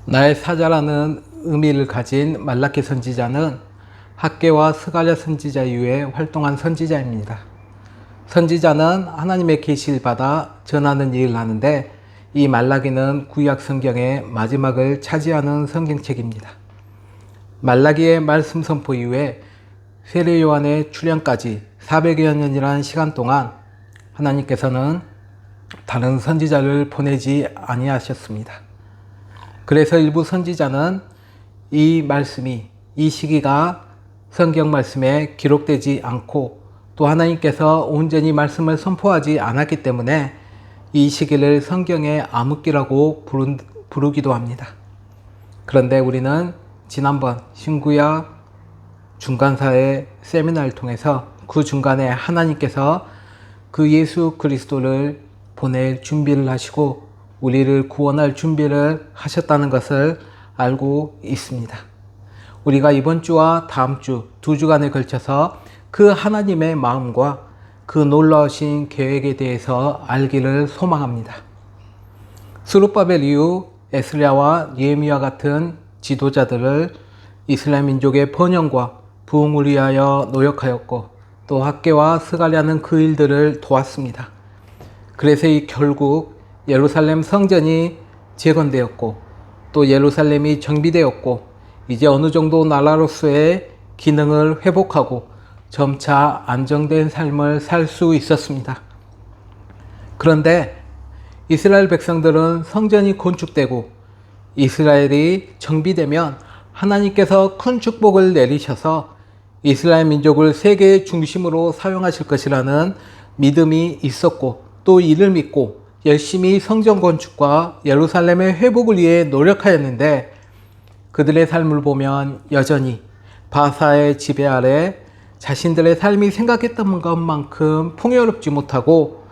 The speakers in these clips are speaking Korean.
나의 사자라는 의미를 가진 말라키 선지자는 학개와 스가랴 선지자 이후에 활동한 선지자입니다. 선지자는 하나님의 계시를 받아 전하는 일을 하는데, 이 말라기는 구약 성경의 마지막을 차지하는 성경책입니다. 말라기의 말씀 선포 이후에 세례 요한의 출현까지 400여 년이라는 시간 동안 하나님께서는 다른 선지자를 보내지 아니하셨습니다. 그래서 일부 선지자는 이 시기가 성경 말씀에 기록되지 않고, 또 하나님께서 온전히 말씀을 선포하지 않았기 때문에 이 시기를 성경의 암흑기라고 부르기도 합니다. 그런데 우리는 지난번 신구약 중간사의 세미나를 통해서 그 중간에 하나님께서 그 예수 그리스도를 보낼 준비를 하시고 우리를 구원할 준비를 하셨다는 것을 알고 있습니다. 우리가 이번 주와 다음 주 2주간에 걸쳐서 그 하나님의 마음과 그 놀라우신 계획에 대해서 알기를 소망합니다. 스룹바벨 이후 에스랴와 느헤미야 같은 지도자들을 이스라엘 민족의 번영과 부흥을 위하여 노력하였고, 또 학개와 스가랴는 그 일들을 도왔습니다. 그래서 결국 예루살렘 성전이 재건되었고, 또 예루살렘이 정비되었고, 이제 어느 정도 나라로서의 기능을 회복하고 점차 안정된 삶을 살 수 있었습니다. 그런데 이스라엘 백성들은 성전이 건축되고 이스라엘이 정비되면 하나님께서 큰 축복을 내리셔서 이스라엘 민족을 세계의 중심으로 사용하실 것이라는 믿음이 있었고, 또 이를 믿고 열심히 성전 건축과 예루살렘의 회복을 위해 노력하였는데, 그들의 삶을 보면 여전히 바사의 지배 아래 자신들의 삶이 생각했던 것만큼 풍요롭지 못하고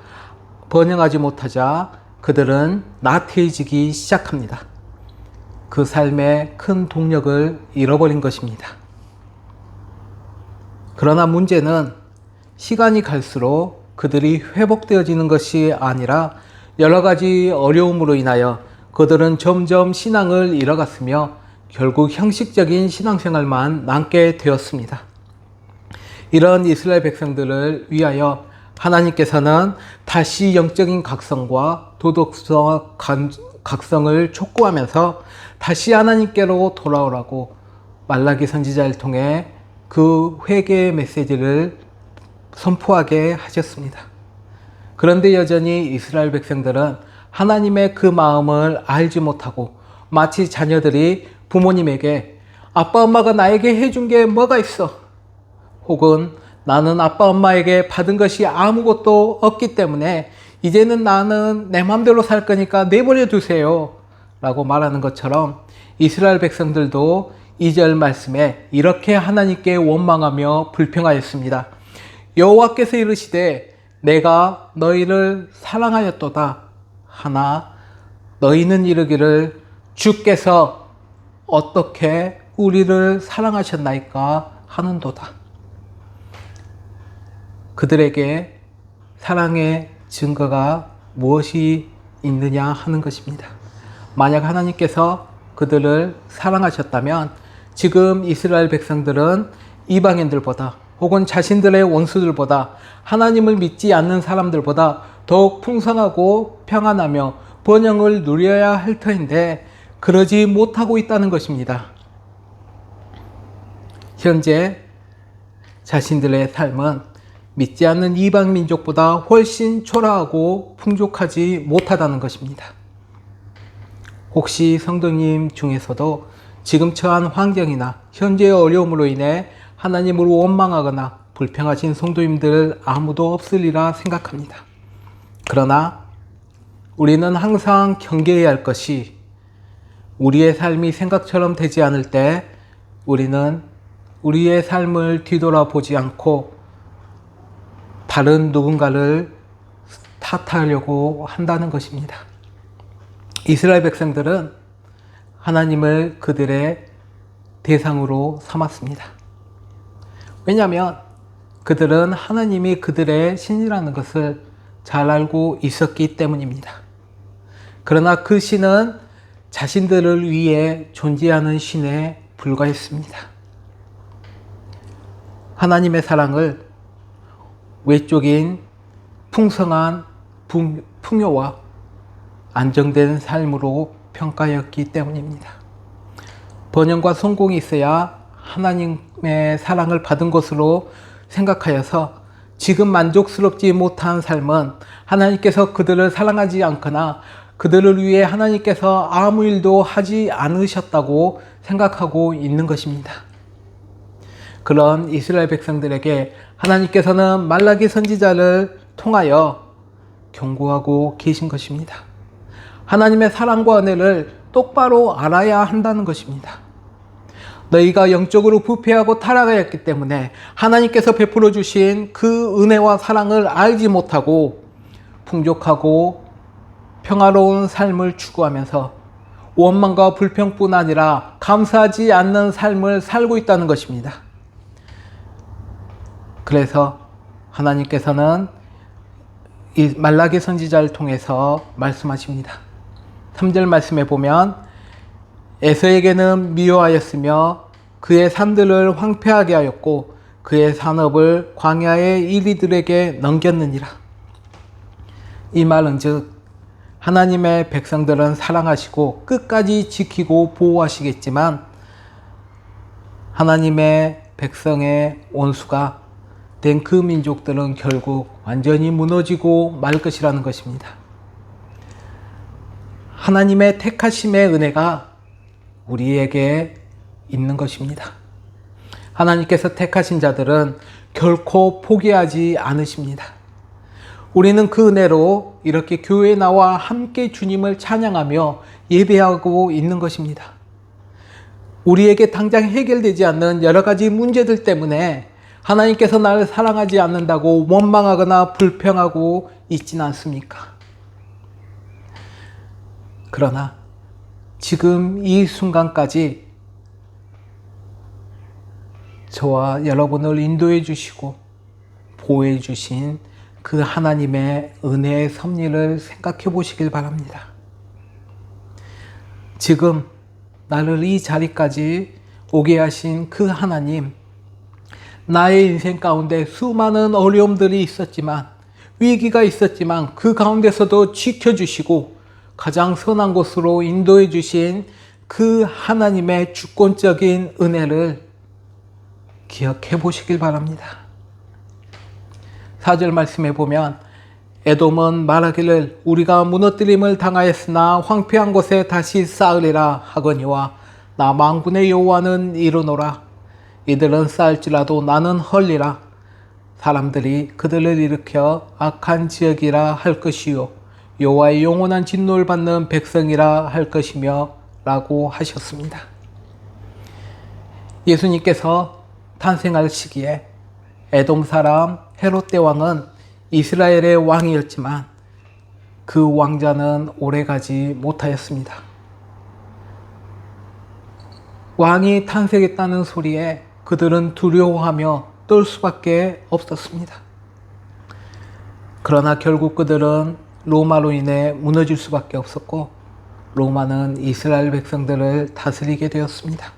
번영하지 못하자 그들은 나태해지기 시작합니다. 그 삶의 큰 동력을 잃어버린 것입니다. 그러나 문제는 시간이 갈수록 그들이 회복되어지는 것이 아니라 여러 가지 어려움으로 인하여 그들은 점점 신앙을 잃어갔으며 결국 형식적인 신앙생활만 남게 되었습니다. 이런 이스라엘 백성들을 위하여 하나님께서는 다시 영적인 각성과 도덕적 각성을 촉구하면서 다시 하나님께로 돌아오라고 말라기 선지자를 통해 그 회개의 메시지를 선포하게 하셨습니다. 그런데 여전히 이스라엘 백성들은 하나님의 그 마음을 알지 못하고, 마치 자녀들이 부모님에게 아빠 엄마가 나에게 해준 게 뭐가 있어? 혹은 나는 아빠 엄마에게 받은 것이 아무것도 없기 때문에 이제는 나는 내 마음대로 살 거니까 내버려 두세요 라고 말하는 것처럼, 이스라엘 백성들도 2절 말씀에 이렇게 하나님께 원망하며 불평하였습니다. 여호와께서 이르시되 내가 너희를 사랑하였도다 하나 너희는 이르기를 주께서 어떻게 우리를 사랑하셨나이까 하는도다. 그들에게 사랑의 증거가 무엇이 있느냐 하는 것입니다. 만약 하나님께서 그들을 사랑하셨다면 지금 이스라엘 백성들은 이방인들보다, 혹은 자신들의 원수들보다, 하나님을 믿지 않는 사람들보다 더욱 풍성하고 평안하며 번영을 누려야 할 터인데 그러지 못하고 있다는 것입니다. 현재 자신들의 삶은 믿지 않는 이방 민족보다 훨씬 초라하고 풍족하지 못하다는 것입니다. 혹시 성도님 중에서도 지금 처한 환경이나 현재의 어려움으로 인해 하나님을 원망하거나 불평하신 성도님들 아무도 없으리라 생각합니다. 그러나 우리는 항상 경계해야 할 것이, 우리의 삶이 생각처럼 되지 않을 때 우리는 우리의 삶을 뒤돌아보지 않고 다른 누군가를 탓하려고 한다는 것입니다. 이스라엘 백성들은 하나님을 그들의 대상으로 삼았습니다. 왜냐하면 그들은 하나님이 그들의 신이라는 것을 잘 알고 있었기 때문입니다. 그러나 그 신은 자신들을 위해 존재하는 신에 불과했습니다. 하나님의 사랑을 외적인 풍성한 풍요와 안정된 삶으로 평가했기 때문입니다. 번영과 성공이 있어야 하나님의 사랑을 받은 것으로 생각하여서 지금 만족스럽지 못한 삶은 하나님께서 그들을 사랑하지 않거나 그들을 위해 하나님께서 아무 일도 하지 않으셨다고 생각하고 있는 것입니다. 그런 이스라엘 백성들에게 하나님께서는 말라기 선지자를 통하여 경고하고 계신 것입니다. 하나님의 사랑과 은혜를 똑바로 알아야 한다는 것입니다. 너희가 영적으로 부패하고 타락하였기 때문에 하나님께서 베풀어 주신 그 은혜와 사랑을 알지 못하고 풍족하고 평화로운 삶을 추구하면서 원망과 불평뿐 아니라 감사하지 않는 삶을 살고 있다는 것입니다. 그래서 하나님께서는 이 말라기 선지자를 통해서 말씀하십니다. 3절 말씀에 보면 에서에게는 미워하였으며 그의 산들을 황폐하게 하였고 그의 산업을 광야의 이리들에게 넘겼느니라. 이 말은 즉 하나님의 백성들은 사랑하시고 끝까지 지키고 보호하시겠지만 하나님의 백성의 원수가 된 그 민족들은 결국 완전히 무너지고 말 것이라는 것입니다. 하나님의 택하심의 은혜가 우리에게 있는 것입니다. 하나님께서 택하신 자들은 결코 포기하지 않으십니다. 우리는 그 은혜로 이렇게 교회에 나와 함께 주님을 찬양하며 예배하고 있는 것입니다. 우리에게 당장 해결되지 않는 여러 가지 문제들 때문에 하나님께서 나를 사랑하지 않는다고 원망하거나 불평하고 있지는 않습니까? 그러나 지금 이 순간까지 저와 여러분을 인도해 주시고 보호해 주신 그 하나님의 은혜의 섭리를 생각해 보시길 바랍니다. 지금 나를 이 자리까지 오게 하신 그 하나님, 나의 인생 가운데 수많은 어려움들이 있었지만 위기가 있었지만 그 가운데서도 지켜주시고 가장 선한 곳으로 인도해 주신 그 하나님의 주권적인 은혜를 기억해 보시길 바랍니다. 4절 말씀에 보면 에돔은 말하기를 우리가 무너뜨림을 당하였으나 황폐한 곳에 다시 쌓으리라 하거니와 나 만군의 여호와는 이르노라. 이들은 쌓을지라도 나는 헐리라. 사람들이 그들을 일으켜 악한 지역이라 할 것이요 여호와의 영원한 진노를 받는 백성이라 할 것이며 라고 하셨습니다. 예수님께서 탄생할 시기에 에돔 사람 헤롯 대왕은 이스라엘의 왕이었지만 그 왕자는 오래가지 못하였습니다. 왕이 탄생했다는 소리에 그들은 두려워하며 떨 수밖에 없었습니다. 그러나 결국 그들은 로마로 인해 무너질 수밖에 없었고 로마는 이스라엘 백성들을 다스리게 되었습니다.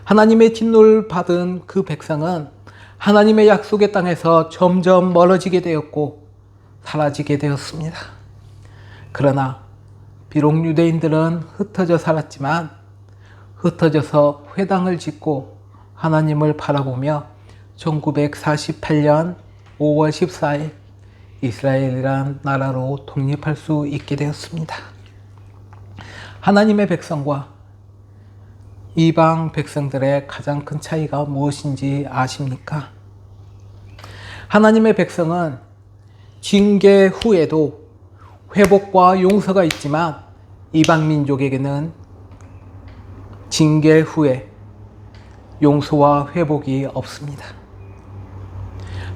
하나님의 진노를 받은 그 백성은 하나님의 약속의 땅에서 점점 멀어지게 되었고 사라지게 되었습니다. 그러나 비록 유대인들은 흩어져 살았지만 흩어져서 회당을 짓고 하나님을 바라보며 1948년 5월 14일 이스라엘이란 나라로 독립할 수 있게 되었습니다. 하나님의 백성과 이방 백성들의 가장 큰 차이가 무엇인지 아십니까? 하나님의 백성은 징계 후에도 회복과 용서가 있지만 이방 민족에게는 징계 후에 용서와 회복이 없습니다.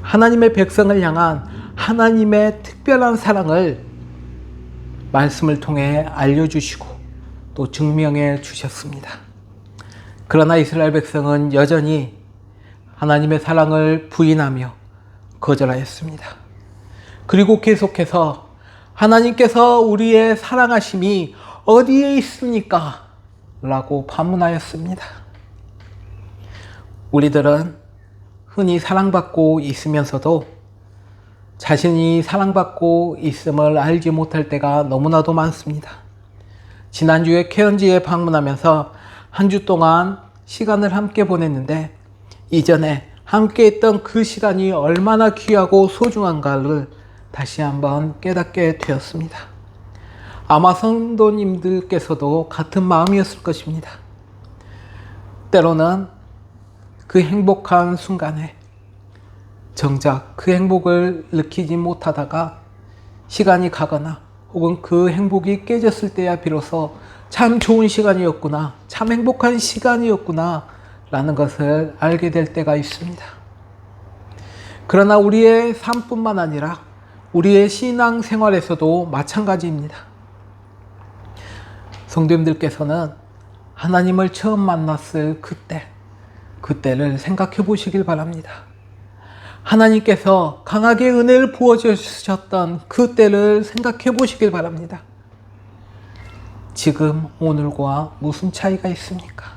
하나님의 백성을 향한 하나님의 특별한 사랑을 말씀을 통해 알려주시고 또 증명해 주셨습니다. 그러나 이스라엘 백성은 여전히 하나님의 사랑을 부인하며 거절하였습니다. 그리고 계속해서 하나님께서 우리의 사랑하심이 어디에 있습니까? 라고 반문하였습니다. 우리들은 흔히 사랑받고 있으면서도 자신이 사랑받고 있음을 알지 못할 때가 너무나도 많습니다. 지난주에 케언지에 방문하면서 한 주 동안 시간을 함께 보냈는데 이전에 함께 했던 그 시간이 얼마나 귀하고 소중한가를 다시 한번 깨닫게 되었습니다. 아마 성도님들께서도 같은 마음이었을 것입니다. 때로는 그 행복한 순간에 정작 그 행복을 느끼지 못하다가 시간이 가거나 혹은 그 행복이 깨졌을 때야 비로소 참 좋은 시간이었구나, 참 행복한 시간이었구나 라는 것을 알게 될 때가 있습니다. 그러나 우리의 삶뿐만 아니라 우리의 신앙 생활에서도 마찬가지입니다. 성도님들께서는 하나님을 처음 만났을 그때를 생각해 보시길 바랍니다. 하나님께서 강하게 은혜를 부어주셨던 그때를 생각해 보시길 바랍니다. 지금 오늘과 무슨 차이가 있습니까?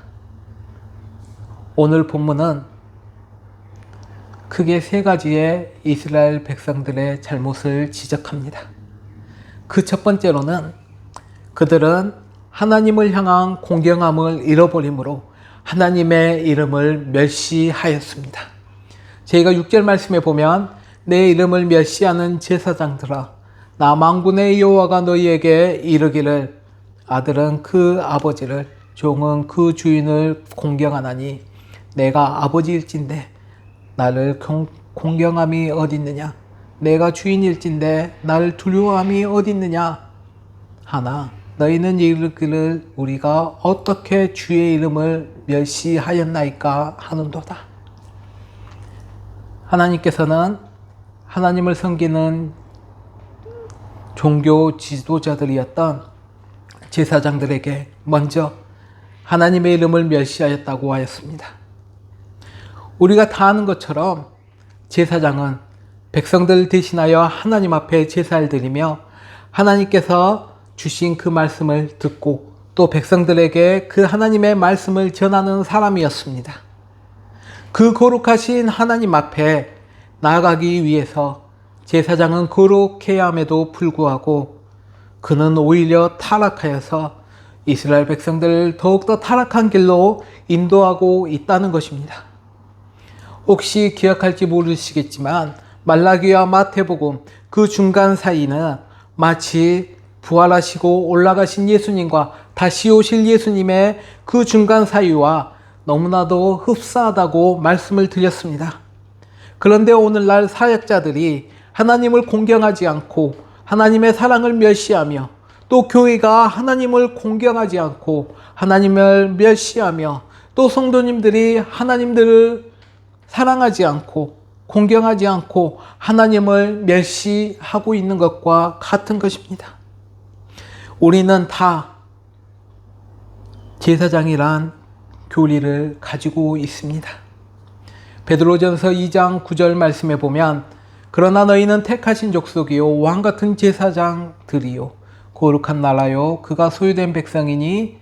오늘 본문은 크게 세 가지의 이스라엘 백성들의 잘못을 지적합니다. 그 첫 번째로는 그들은 하나님을 향한 공경함을 잃어버림으로 하나님의 이름을 멸시하였습니다. 저희가 6절 말씀에 보면 내 이름을 멸시하는 제사장들아 나 만군의 여호와가 너희에게 이르기를 아들은 그 아버지를 종은 그 주인을 공경하나니 내가 아버지일진데 나를 공경함이 어디 있느냐 내가 주인일진데 나를 두려워함이 어디 있느냐 하나 너희는 이르기를 우리가 어떻게 주의 이름을 멸시하였나이까 하는도다. 하나님께서는 하나님을 섬기는 종교 지도자들이었던 제사장들에게 먼저 하나님의 이름을 멸시하였다고 하였습니다. 우리가 다 아는 것처럼 제사장은 백성들 대신하여 하나님 앞에 제사를 드리며 하나님께서 주신 그 말씀을 듣고 또 백성들에게 그 하나님의 말씀을 전하는 사람이었습니다. 그 거룩하신 하나님 앞에 나아가기 위해서 제사장은 거룩해야 함에도 불구하고 그는 오히려 타락하여서 이스라엘 백성들을 더욱더 타락한 길로 인도하고 있다는 것입니다. 혹시 기억할지 모르시겠지만 말라기와 마태복음 그 중간 사이는 마치 부활하시고 올라가신 예수님과 다시 오실 예수님의 그 중간 사이와 너무나도 흡사하다고 말씀을 드렸습니다. 그런데 오늘날 사역자들이 하나님을 공경하지 않고 하나님의 사랑을 멸시하며 또 교회가 하나님을 공경하지 않고 하나님을 멸시하며 또 성도님들이 하나님들을 사랑하지 않고 공경하지 않고 하나님을 멸시하고 있는 것과 같은 것입니다. 우리는 다 제사장이란 교리를 가지고 있습니다. 베드로전서 2장 9절 말씀에 보면 그러나 너희는 택하신 족속이요 왕같은 제사장들이요 거룩한 나라요 그가 소유된 백성이니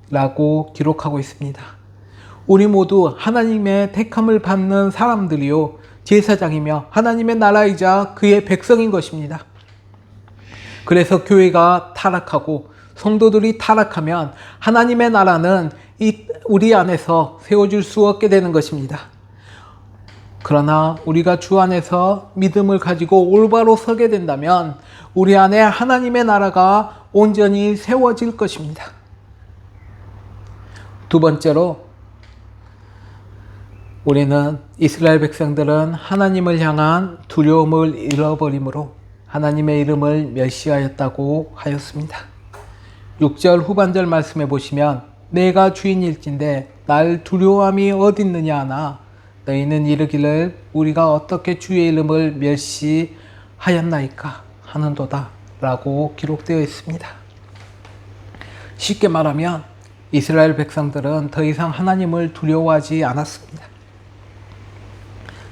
라고 기록하고 있습니다. 우리 모두 하나님의 택함을 받는 사람들이요 제사장이며 하나님의 나라이자 그의 백성인 것입니다. 그래서 교회가 타락하고 성도들이 타락하면 하나님의 나라는 우리 안에서 세워질 수 없게 되는 것입니다. 그러나 우리가 주 안에서 믿음을 가지고 올바로 서게 된다면 우리 안에 하나님의 나라가 온전히 세워질 것입니다. 두 번째로 우리는 이스라엘 백성들은 하나님을 향한 두려움을 잃어버림으로 하나님의 이름을 멸시하였다고 하였습니다. 6절 후반절 말씀해 보시면 내가 주인일진데 날 두려워함이 어디 있느냐 하나 너희는 이르기를 우리가 어떻게 주의 이름을 멸시하였나이까 하는도다 라고 기록되어 있습니다. 쉽게 말하면 이스라엘 백성들은 더 이상 하나님을 두려워하지 않았습니다.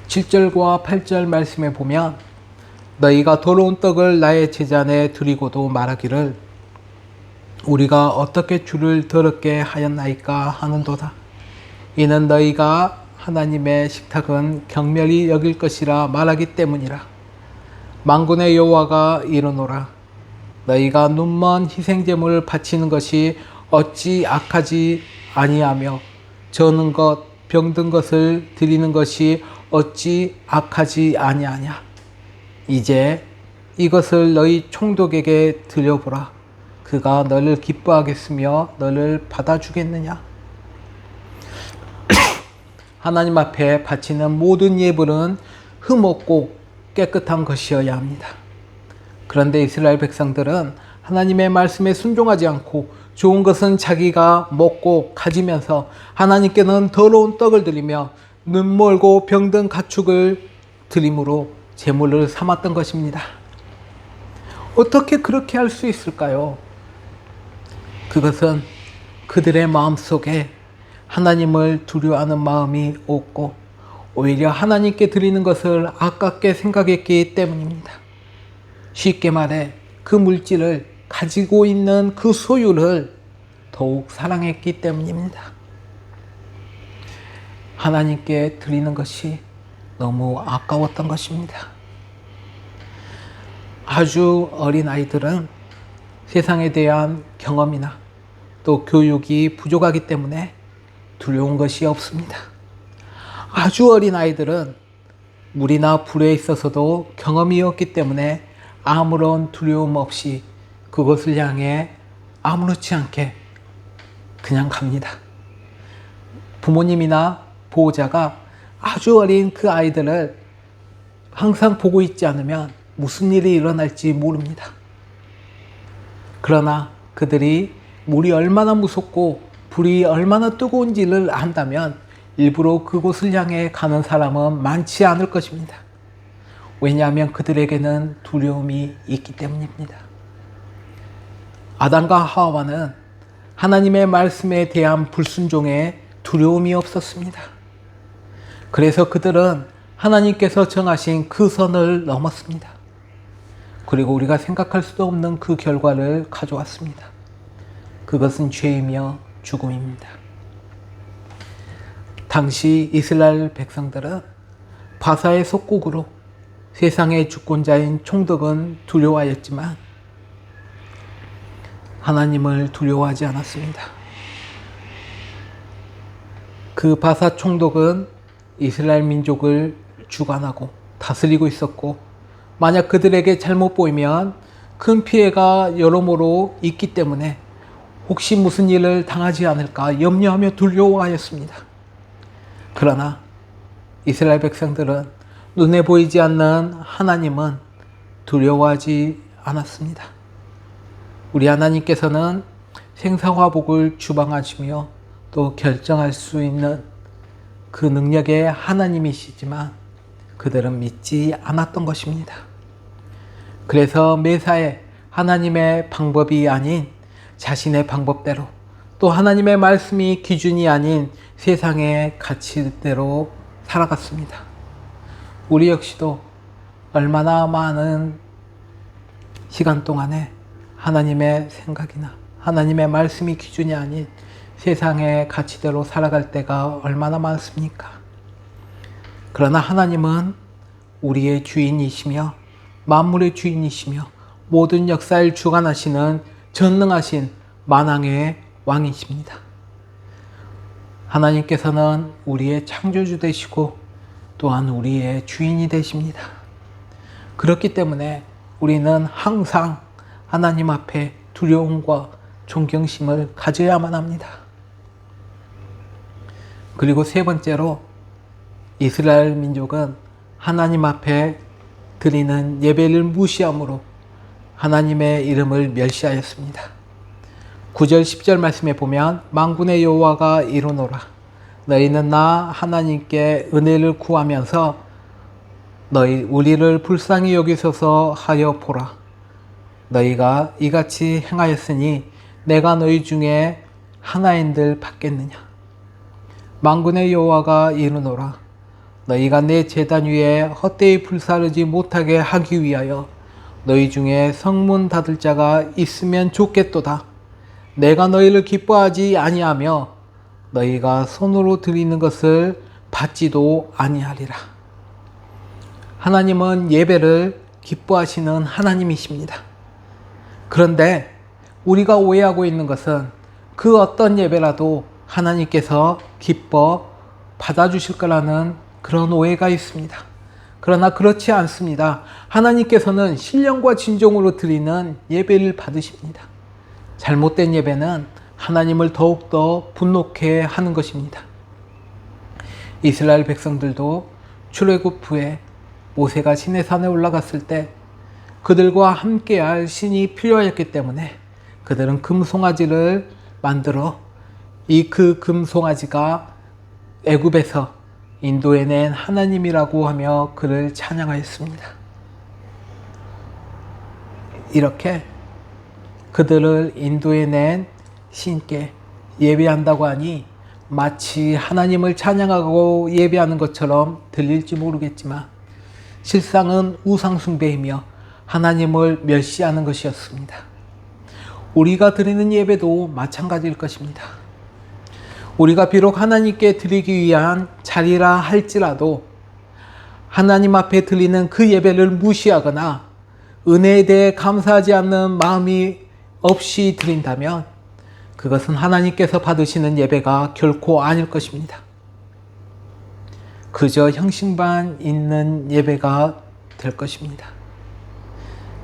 7절과 8절 말씀에 보면 너희가 더러운 떡을 나의 제잔에 드리고도 말하기를 우리가 어떻게 주를 더럽게 하였나이까 하는도다. 이는 너희가 하나님의 식탁은 경멸히 여길 것이라 말하기 때문이라. 만군의 여호와가 이르노라. 너희가 눈먼 희생제물을 바치는 것이 어찌 악하지 아니하며 저는 것 병든 것을 드리는 것이 어찌 악하지 아니하냐. 이제 이것을 너희 총독에게 드려보라. 그가 너를 기뻐하겠으며 너를 받아주겠느냐. 하나님 앞에 바치는 모든 예물은 흠없고 깨끗한 것이어야 합니다. 그런데 이스라엘 백성들은 하나님의 말씀에 순종하지 않고 좋은 것은 자기가 먹고 가지면서 하나님께는 더러운 떡을 드리며 눈멀고 병든 가축을 드림으로 제물을 삼았던 것입니다. 어떻게 그렇게 할 수 있을까요? 그것은 그들의 마음속에 하나님을 두려워하는 마음이 없고 오히려 하나님께 드리는 것을 아깝게 생각했기 때문입니다. 쉽게 말해 그 물질을 가지고 있는 그 소유를 더욱 사랑했기 때문입니다. 하나님께 드리는 것이 너무 아까웠던 것입니다. 아주 어린 아이들은 세상에 대한 경험이나 또 교육이 부족하기 때문에 두려운 것이 없습니다. 아주 어린 아이들은 물이나 불에 있어서도 경험이 없기 때문에 아무런 두려움 없이 그것을 향해 아무렇지 않게 그냥 갑니다. 부모님이나 보호자가 아주 어린 그 아이들을 항상 보고 있지 않으면 무슨 일이 일어날지 모릅니다. 그러나 그들이 물이 얼마나 무섭고 불이 얼마나 뜨거운지를 안다면 일부러 그곳을 향해 가는 사람은 많지 않을 것입니다. 왜냐하면 그들에게는 두려움이 있기 때문입니다. 아담과 하와는 하나님의 말씀에 대한 불순종에 두려움이 없었습니다. 그래서 그들은 하나님께서 정하신 그 선을 넘었습니다. 그리고 우리가 생각할 수도 없는 그 결과를 가져왔습니다. 그것은 죄이며 죽음입니다. 당시 이스라엘 백성들은 바사의 속국으로 세상의 주권자인 총독은 두려워하였지만 하나님을 두려워하지 않았습니다. 그 바사 총독은 이스라엘 민족을 주관하고 다스리고 있었고 만약 그들에게 잘못 보이면 큰 피해가 여러모로 있기 때문에 혹시 무슨 일을 당하지 않을까 염려하며 두려워하였습니다. 그러나 이스라엘 백성들은 눈에 보이지 않는 하나님은 두려워하지 않았습니다. 우리 하나님께서는 생사화복을 주방하시며 또 결정할 수 있는 그 능력의 하나님이시지만 그들은 믿지 않았던 것입니다. 그래서 매사에 하나님의 방법이 아닌 자신의 방법대로 또 하나님의 말씀이 기준이 아닌 세상의 가치대로 살아갔습니다. 우리 역시도 얼마나 많은 시간 동안에 하나님의 생각이나 하나님의 말씀이 기준이 아닌 세상의 가치대로 살아갈 때가 얼마나 많습니까? 그러나 하나님은 우리의 주인이시며 만물의 주인이시며 모든 역사를 주관하시는 전능하신 만왕의 왕이십니다. 하나님께서는 우리의 창조주 되시고 또한 우리의 주인이 되십니다. 그렇기 때문에 우리는 항상 하나님 앞에 두려움과 존경심을 가져야만 합니다. 그리고 세 번째로 이스라엘 민족은 하나님 앞에 드리는 예배를 무시함으로 하나님의 이름을 멸시하였습니다. 9절 10절 말씀에 보면 만군의 여호와가 이르노라. 너희는 나 하나님께 은혜를 구하면서 너희 우리를 불쌍히 여기소서 하여 보라. 너희가 이같이 행하였으니 내가 너희 중에 하나인들 받겠느냐. 만군의 여호와가 이르노라. 너희가 내 제단 위에 헛되이 불사르지 못하게 하기 위하여 너희 중에 성문 닫을 자가 있으면 좋겠도다. 내가 너희를 기뻐하지 아니하며 너희가 손으로 드리는 것을 받지도 아니하리라. 하나님은 예배를 기뻐하시는 하나님이십니다. 그런데 우리가 오해하고 있는 것은 그 어떤 예배라도 하나님께서 기뻐 받아주실 거라는 그런 오해가 있습니다. 그러나 그렇지 않습니다. 하나님께서는 신령과 진정으로 드리는 예배를 받으십니다. 잘못된 예배는 하나님을 더욱더 분노케 하는 것입니다. 이스라엘 백성들도 출애굽 후에 모세가 시내산에 올라갔을 때 그들과 함께할 신이 필요하였기 때문에 그들은 금송아지를 만들어 그 금송아지가 애굽에서 인도해낸 하나님이라고 하며 그를 찬양하였습니다. 이렇게 그들을 인도해낸 신께 예배한다고 하니 마치 하나님을 찬양하고 예배하는 것처럼 들릴지 모르겠지만 실상은 우상숭배이며 하나님을 멸시하는 것이었습니다. 우리가 드리는 예배도 마찬가지일 것입니다. 우리가 비록 하나님께 드리기 위한 자리라 할지라도 하나님 앞에 드리는 그 예배를 무시하거나 은혜에 대해 감사하지 않는 마음이 없이 드린다면 그것은 하나님께서 받으시는 예배가 결코 아닐 것입니다. 그저 형식만 있는 예배가 될 것입니다.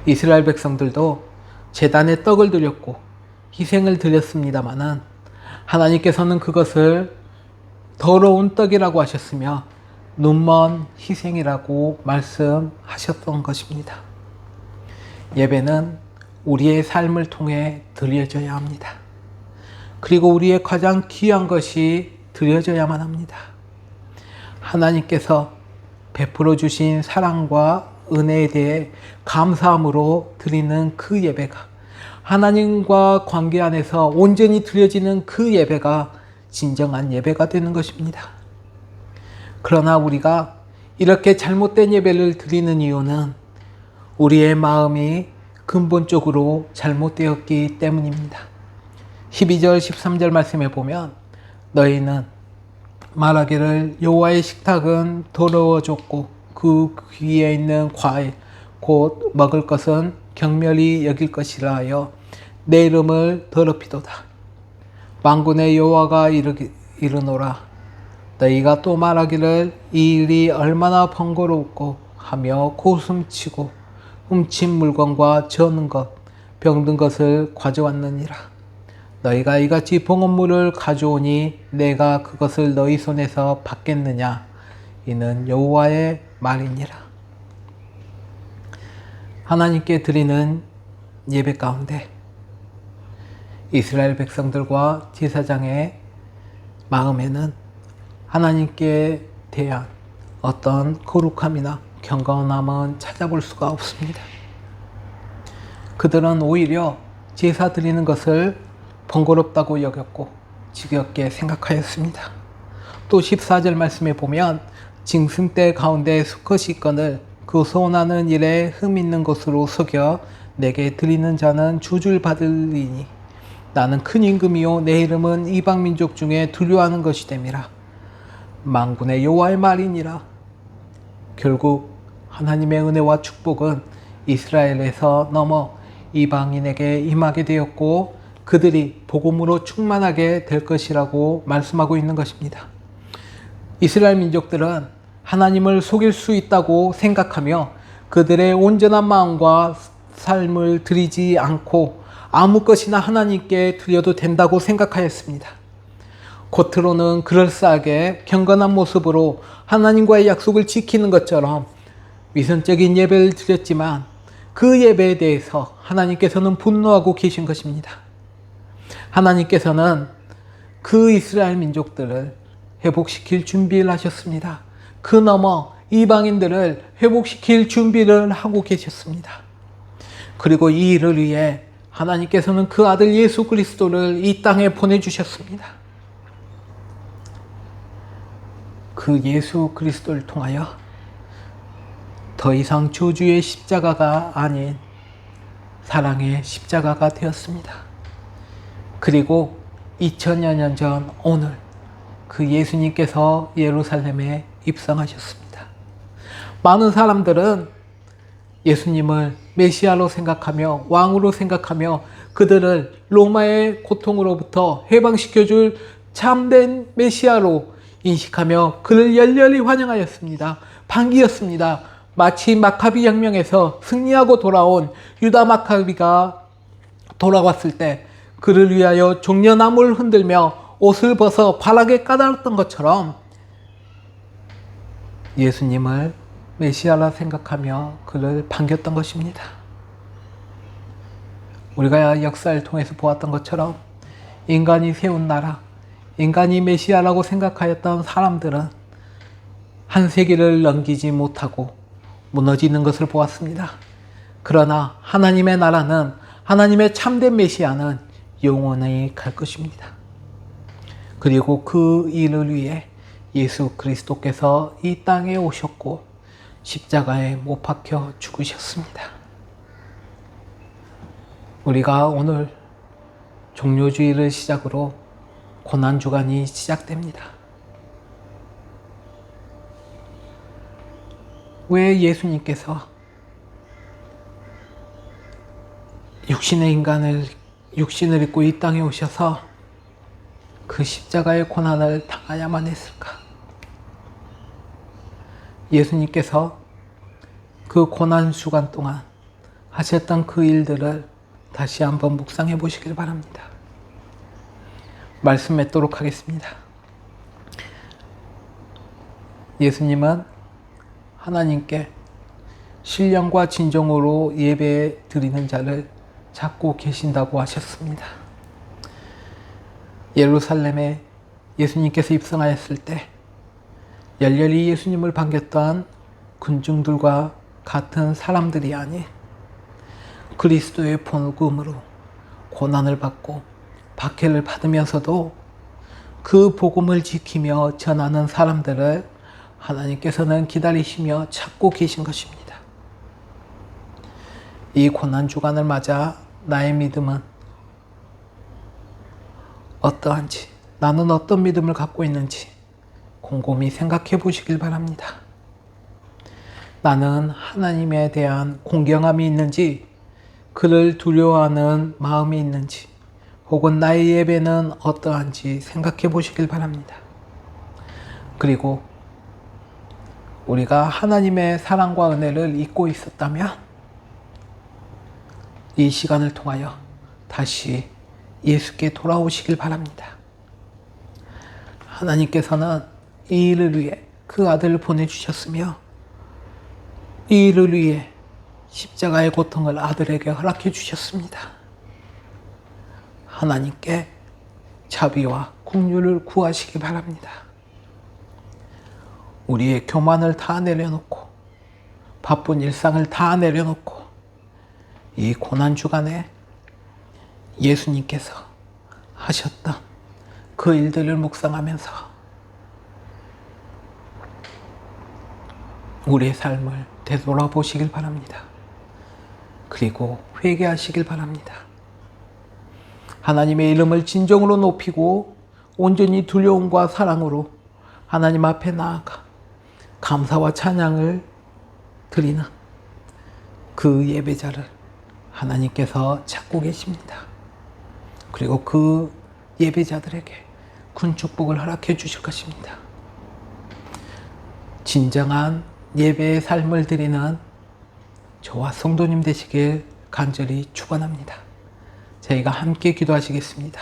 이스라엘 백성들도 제단에 떡을 드렸고 희생을 드렸습니다마는 하나님께서는 그것을 더러운 떡이라고 하셨으며 눈먼 희생이라고 말씀하셨던 것입니다. 예배는 우리의 삶을 통해 드려져야 합니다. 그리고 우리의 가장 귀한 것이 드려져야만 합니다. 하나님께서 베풀어 주신 사랑과 은혜에 대해 감사함으로 드리는 그 예배가 하나님과 관계 안에서 온전히 드려지는 그 예배가 진정한 예배가 되는 것입니다. 그러나 우리가 이렇게 잘못된 예배를 드리는 이유는 우리의 마음이 근본적으로 잘못되었기 때문입니다. 12절 13절 말씀에 보면 너희는 말하기를 여호와의 식탁은 더러워졌고 그 위에 있는 과일 곧 먹을 것은 경멸히 여길 것이라 하여 내 이름을 더럽히도다. 만군의 여호와가 이르노라. 너희가 또 말하기를 이 일이 얼마나 번거롭고 하며 고숨치고 훔친 물건과 저는 것 병든 것을 가져왔느니라. 너희가 이같이 봉헌물을 가져오니 내가 그것을 너희 손에서 받겠느냐. 이는 여호와의 말이니라. 하나님께 드리는 예배 가운데 이스라엘 백성들과 제사장의 마음에는 하나님께 대한 어떤 거룩함이나 경건함은 찾아볼 수가 없습니다. 그들은 오히려 제사 드리는 것을 번거롭다고 여겼고 지겹게 생각하였습니다. 또 14절 말씀에 보면 징승대 가운데 수컷이 있거늘 그 소원하는 일에 흠 있는 것으로 속여 내게 드리는 자는 주줄 받으리니 나는 큰 임금이요 내 이름은 이방 민족 중에 두려워하는 것이 됨이라. 만군의 여호와의 말이니라. 결국 하나님의 은혜와 축복은 이스라엘에서 넘어 이방인에게 임하게 되었고 그들이 복음으로 충만하게 될 것이라고 말씀하고 있는 것입니다. 이스라엘 민족들은 하나님을 속일 수 있다고 생각하며 그들의 온전한 마음과 삶을 드리지 않고 아무 것이나 하나님께 드려도 된다고 생각하였습니다. 겉으로는 그럴싸하게 경건한 모습으로 하나님과의 약속을 지키는 것처럼 위선적인 예배를 드렸지만 그 예배에 대해서 하나님께서는 분노하고 계신 것입니다. 하나님께서는 그 이스라엘 민족들을 회복시킬 준비를 하셨습니다. 그 너머 이방인들을 회복시킬 준비를 하고 계셨습니다. 그리고 이 일을 위해 하나님께서는 그 아들 예수 그리스도를 이 땅에 보내주셨습니다. 그 예수 그리스도를 통하여 더 이상 저주의 십자가가 아닌 사랑의 십자가가 되었습니다. 그리고 2000여 년 전 오늘 그 예수님께서 예루살렘에 입성하셨습니다. 많은 사람들은 예수님을 메시아로 생각하며 왕으로 생각하며 그들을 로마의 고통으로부터 해방시켜줄 참된 메시아로 인식하며 그를 열렬히 환영하였습니다. 반기였습니다. 마치 마카비 혁명에서 승리하고 돌아온 유다 마카비가 돌아왔을 때 그를 위하여 종려나무를 흔들며 옷을 벗어 바닥에 까달았던 것처럼 예수님을 메시아라 생각하며 그를 반겼던 것입니다. 우리가 역사를 통해서 보았던 것처럼 인간이 세운 나라, 인간이 메시아라고 생각하였던 사람들은 한 세기를 넘기지 못하고 무너지는 것을 보았습니다. 그러나 하나님의 나라는, 하나님의 참된 메시아는 영원히 갈 것입니다. 그리고 그 일을 위해 예수 그리스도께서 이 땅에 오셨고 십자가에 못 박혀 죽으셨습니다. 우리가 오늘 종료주의를 시작으로 고난주간이 시작됩니다. 왜 예수님께서 육신을 입고 이 땅에 오셔서 그 십자가의 고난을 당하야만 했을까? 예수님께서 그 고난 주간 동안 하셨던 그 일들을 다시 한번 묵상해 보시길 바랍니다. 말씀 맺도록 하겠습니다. 예수님은 하나님께 신령과 진정으로 예배 드리는 자를 찾고 계신다고 하셨습니다. 예루살렘에 예수님께서 입성하였을 때 열렬히 예수님을 반겼던 군중들과 같은 사람들이 아닌 그리스도의 복음으로 고난을 받고 박해를 받으면서도 그 복음을 지키며 전하는 사람들을 하나님께서는 기다리시며 찾고 계신 것입니다. 이 고난주간을 맞아 나의 믿음은 어떠한지, 나는 어떤 믿음을 갖고 있는지 곰곰이 생각해 보시길 바랍니다. 나는 하나님에 대한 공경함이 있는지, 그를 두려워하는 마음이 있는지, 혹은 나의 예배는 어떠한지 생각해 보시길 바랍니다. 그리고 우리가 하나님의 사랑과 은혜를 잊고 있었다면 이 시간을 통하여 다시 예수께 돌아오시길 바랍니다. 하나님께서는 이 일을 위해 그 아들을 보내주셨으며 이 일을 위해 십자가의 고통을 아들에게 허락해 주셨습니다. 하나님께 자비와 긍휼을 구하시기 바랍니다. 우리의 교만을 다 내려놓고 바쁜 일상을 다 내려놓고 이 고난주간에 예수님께서 하셨던 그 일들을 묵상하면서 우리의 삶을 되돌아보시길 바랍니다. 그리고 회개하시길 바랍니다. 하나님의 이름을 진정으로 높이고 온전히 두려움과 사랑으로 하나님 앞에 나아가 감사와 찬양을 드리는 그 예배자를 하나님께서 찾고 계십니다. 그리고 그 예배자들에게 큰 축복을 허락해 주실 것입니다. 진정한 예배의 삶을 드리는 저와 성도님 되시길 간절히 축원합니다. 저희가 함께 기도하시겠습니다.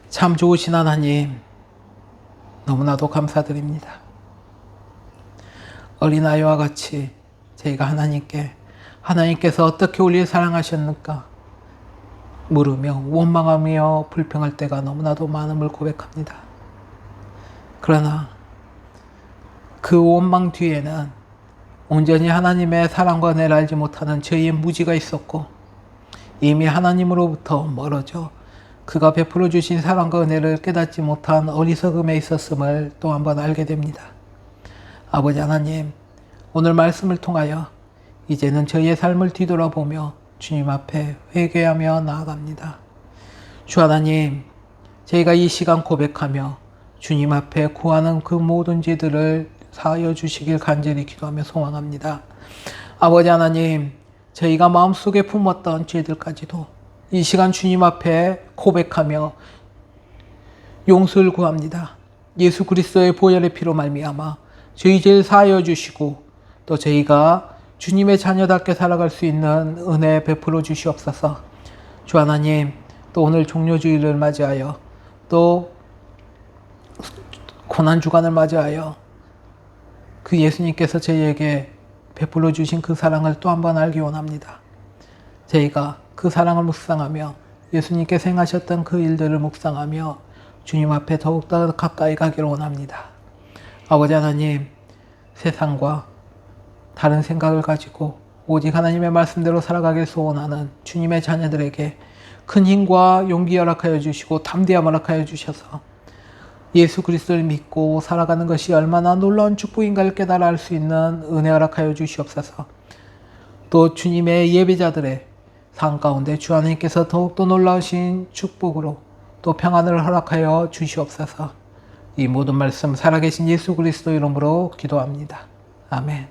참 좋으신 하나님, 너무나도 감사드립니다. 어린아이와 같이 저희가 하나님께서 어떻게 우리를 사랑하셨는가 물으며 원망하며 불평할 때가 너무나도 많음을 고백합니다. 그러나 그 원망 뒤에는 온전히 하나님의 사랑과 은혜를 알지 못하는 저희의 무지가 있었고 이미 하나님으로부터 멀어져 그가 베풀어 주신 사랑과 은혜를 깨닫지 못한 어리석음에 있었음을 또 한 번 알게 됩니다. 아버지 하나님, 오늘 말씀을 통하여 이제는 저희의 삶을 뒤돌아보며 주님 앞에 회개하며 나아갑니다. 주 하나님, 저희가 이 시간 고백하며 주님 앞에 구하는 그 모든 죄들을 사하여 주시길 간절히 기도하며 소망합니다. 아버지 하나님, 저희가 마음속에 품었던 죄들까지도 이 시간 주님 앞에 고백하며 용서를 구합니다. 예수 그리스도의 보혈의 피로 말미암아 저희 죄를 사하여 주시고 또 저희가 주님의 자녀답게 살아갈 수 있는 은혜 베풀어 주시옵소서. 주 하나님, 또 오늘 종료주일을 맞이하여 또 고난주간을 맞이하여 그 예수님께서 저희에게 베풀어 주신 그 사랑을 또 한 번 알기 원합니다. 저희가 그 사랑을 묵상하며 예수님께서 행하셨던 그 일들을 묵상하며 주님 앞에 더욱더 가까이 가기를 원합니다. 아버지 하나님, 세상과 다른 생각을 가지고 오직 하나님의 말씀대로 살아가길 소원하는 주님의 자녀들에게 큰 힘과 용기 허락하여 주시고 담대함 허락하여 주셔서 예수 그리스도를 믿고 살아가는 것이 얼마나 놀라운 축복인가를 깨달아 알 수 있는 은혜 허락하여 주시옵소서. 또 주님의 예배자들의 삶 가운데 주 하나님께서 더욱더 놀라우신 축복으로 또 평안을 허락하여 주시옵소서. 이 모든 말씀 살아계신 예수 그리스도 이름으로 기도합니다. 아멘.